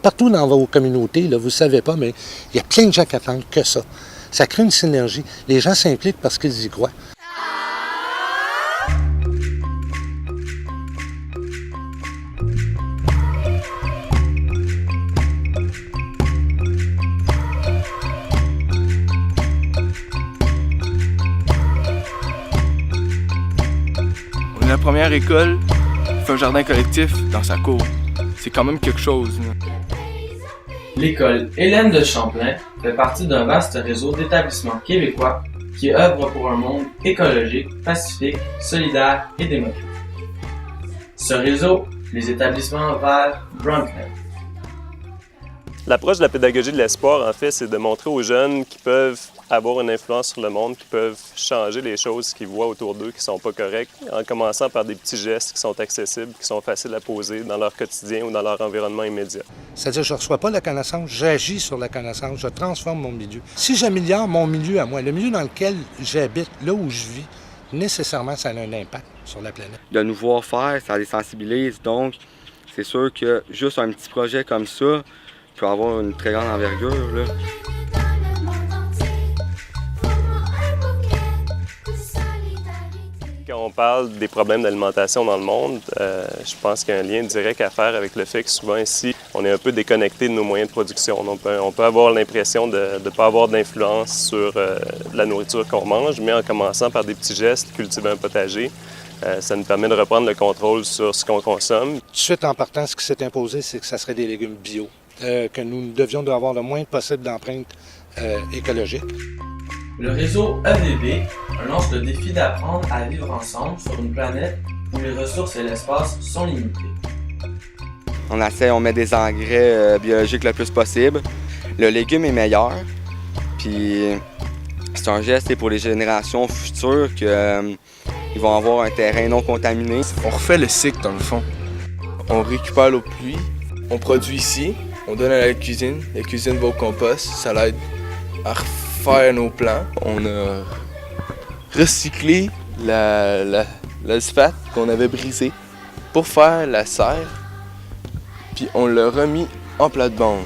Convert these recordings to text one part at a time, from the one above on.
Partout dans vos communautés, là, vous ne savez pas, mais il y a plein de gens qui attendent que ça. Ça crée une synergie. Les gens s'impliquent parce qu'ils y croient. On est la première école qui fait un jardin collectif dans sa cour. C'est quand même quelque chose. L'école Hélène de Champlain fait partie d'un vaste réseau d'établissements québécois qui œuvrent pour un monde écologique, pacifique, solidaire et démocratique. Ce réseau, les établissements vers Brundtland. L'approche de la pédagogie de l'espoir, en fait, c'est de montrer aux jeunes qu'ils peuvent avoir une influence sur le monde, qu'ils peuvent changer les choses qu'ils voient autour d'eux qui ne sont pas correctes, en commençant par des petits gestes qui sont accessibles, qui sont faciles à poser dans leur quotidien ou dans leur environnement immédiat. C'est-à-dire, je ne reçois pas la connaissance, j'agis sur la connaissance, je transforme mon milieu. Si j'améliore mon milieu à moi, le milieu dans lequel j'habite, là où je vis, nécessairement, ça a un impact sur la planète. De nous voir faire, ça les sensibilise, donc c'est sûr que juste un petit projet comme ça peut avoir une très grande envergure, là. Quand on parle des problèmes d'alimentation dans le monde, je pense qu'il y a un lien direct à faire avec le fait que souvent ici, on est un peu déconnecté de nos moyens de production. On peut avoir l'impression de ne pas avoir d'influence sur la nourriture qu'on mange, mais en commençant par des petits gestes, cultiver un potager, ça nous permet de reprendre le contrôle sur ce qu'on consomme. Tout de suite, en partant, ce qui s'est imposé, c'est que ça serait des légumes bio, que nous devions avoir le moins possible d'empreintes écologiques. Le réseau EVB lance le défi d'apprendre à vivre ensemble sur une planète où les ressources et l'espace sont limités. On met des engrais biologiques le plus possible. Le légume est meilleur, puis c'est un geste pour les générations futures qu'ils vont avoir un terrain non contaminé. On refait le cycle dans le fond. On récupère l'eau de pluie, on produit ici, on donne à la cuisine va au compost, ça l'aide à refaire nos plants. On a recyclé l'asphalte qu'on avait brisé pour faire la serre, puis on l'a remis en plate-bande.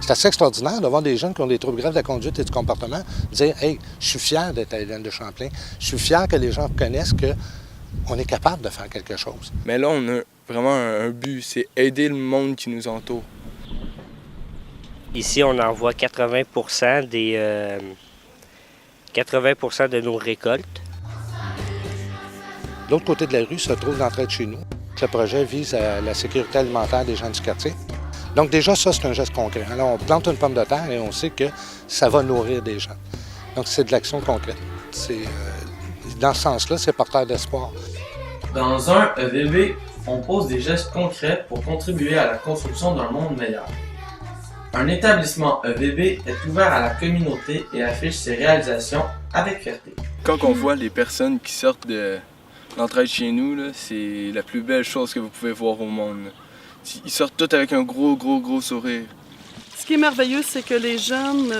C'est assez extraordinaire de voir des jeunes qui ont des troubles graves de la conduite et du comportement dire « Hey, je suis fier d'être à Hélène de Champlain. Je suis fier que les gens reconnaissent qu'on est capable de faire quelque chose. » Mais là, on a vraiment un but, c'est aider le monde qui nous entoure. Ici, on envoie 80% de nos récoltes. L'autre côté de la rue se trouve l'entrée de chez nous. Ce projet vise à la sécurité alimentaire des gens du quartier. Donc déjà, ça, c'est un geste concret. Alors, on plante une pomme de terre et on sait que ça va nourrir des gens. Donc, c'est de l'action concrète. Dans ce sens-là, c'est porteur d'espoir. Dans un EVB, on pose des gestes concrets pour contribuer à la construction d'un monde meilleur. Un établissement EVB est ouvert à la communauté et affiche ses réalisations avec fierté. Quand on voit les personnes qui sortent de l'entrée de chez nous, là, c'est la plus belle chose que vous pouvez voir au monde, là. Ils sortent tous avec un gros sourire. Ce qui est merveilleux, c'est que les jeunes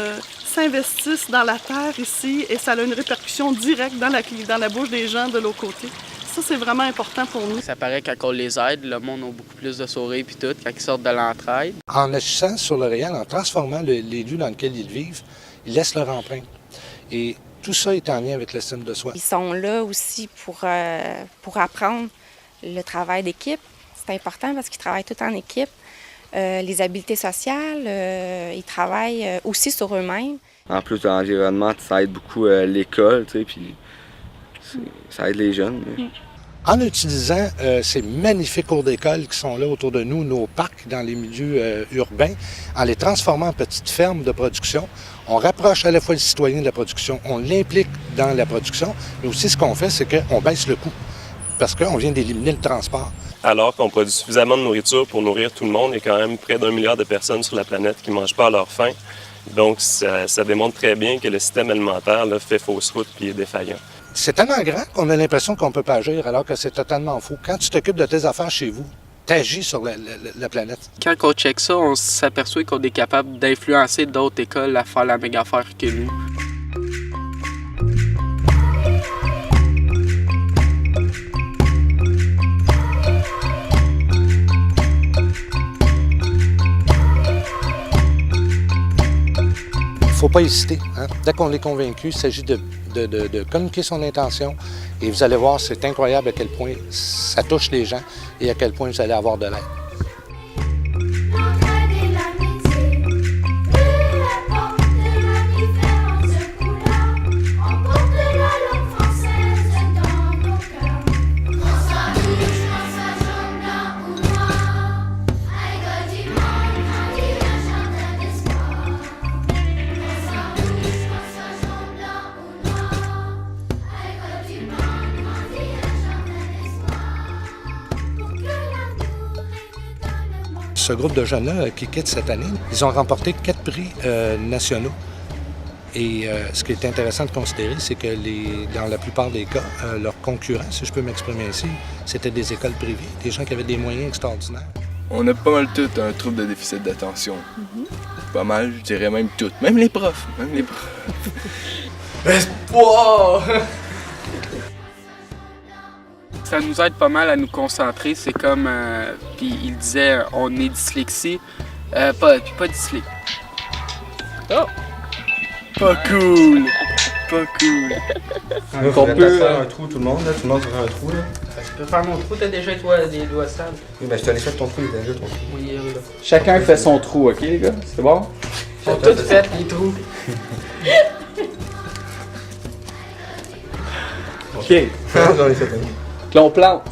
s'investissent dans la terre ici et ça a une répercussion directe dans la bouche des gens de l'autre côté. Ça, c'est vraiment important pour nous. Ça paraît quand on les aide, le monde a beaucoup plus de sourires puis tout, quand ils sortent de l'entraide. En agissant sur le réel, en transformant les lieux dans lesquels ils vivent, ils laissent leur empreinte. Et tout ça est en lien avec l'estime de soi. Ils sont là aussi pour apprendre le travail d'équipe. C'est important parce qu'ils travaillent tout en équipe. Les habiletés sociales, ils travaillent aussi sur eux-mêmes. En plus de l'environnement, ça aide beaucoup l'école, tu sais, puis ça aide les jeunes. En utilisant ces magnifiques cours d'école qui sont là autour de nous, nos parcs dans les milieux urbains, en les transformant en petites fermes de production, on rapproche à la fois le citoyen de la production, on l'implique dans la production, mais aussi ce qu'on fait, c'est qu'on baisse le coût, parce qu'on vient d'éliminer le transport. Alors qu'on produit suffisamment de nourriture pour nourrir tout le monde, il y a quand même près d'1 milliard de personnes sur la planète qui ne mangent pas à leur faim. Donc, ça démontre très bien que le système alimentaire là, fait fausse route et est défaillant. C'est tellement grand qu'on a l'impression qu'on ne peut pas agir, alors que c'est totalement faux. Quand tu t'occupes de tes affaires chez vous, tu agis sur la planète. Quand on check ça, on s'aperçoit qu'on est capable d'influencer d'autres écoles à faire la même affaire que nous. faut pas hésiter. Hein? Dès qu'on est convaincu, il s'agit de communiquer son intention et vous allez voir, c'est incroyable à quel point ça touche les gens et à quel point vous allez avoir de l'aide. Ce groupe de jeunes-là qui quittent cette année, ils ont remporté 4 prix nationaux. Et ce qui est intéressant de considérer, c'est que dans la plupart des cas, leurs concurrents, si je peux m'exprimer ainsi, c'était des écoles privées, des gens qui avaient des moyens extraordinaires. On a pas mal tout un trouble de déficit d'attention. Pas mal, je dirais même tout. Même les profs. Espoir! Ça nous aide pas mal à nous concentrer. C'est comme, puis il disait, on est dyslexie, pas dyslexie. Oh! Pas cool! Pas cool! On peut faire un trou, tout le monde va faire un trou. Là. Tu peux faire mon trou, t'as déjà des doigts sales. Oui, ben je te laisse faire ton trou, il est déjà ton trou. Oui, là. Chacun fait son trou, ok les gars? C'est bon? J'ai tout fait, les trous. Ok. J'en ai fait un. Là on plante.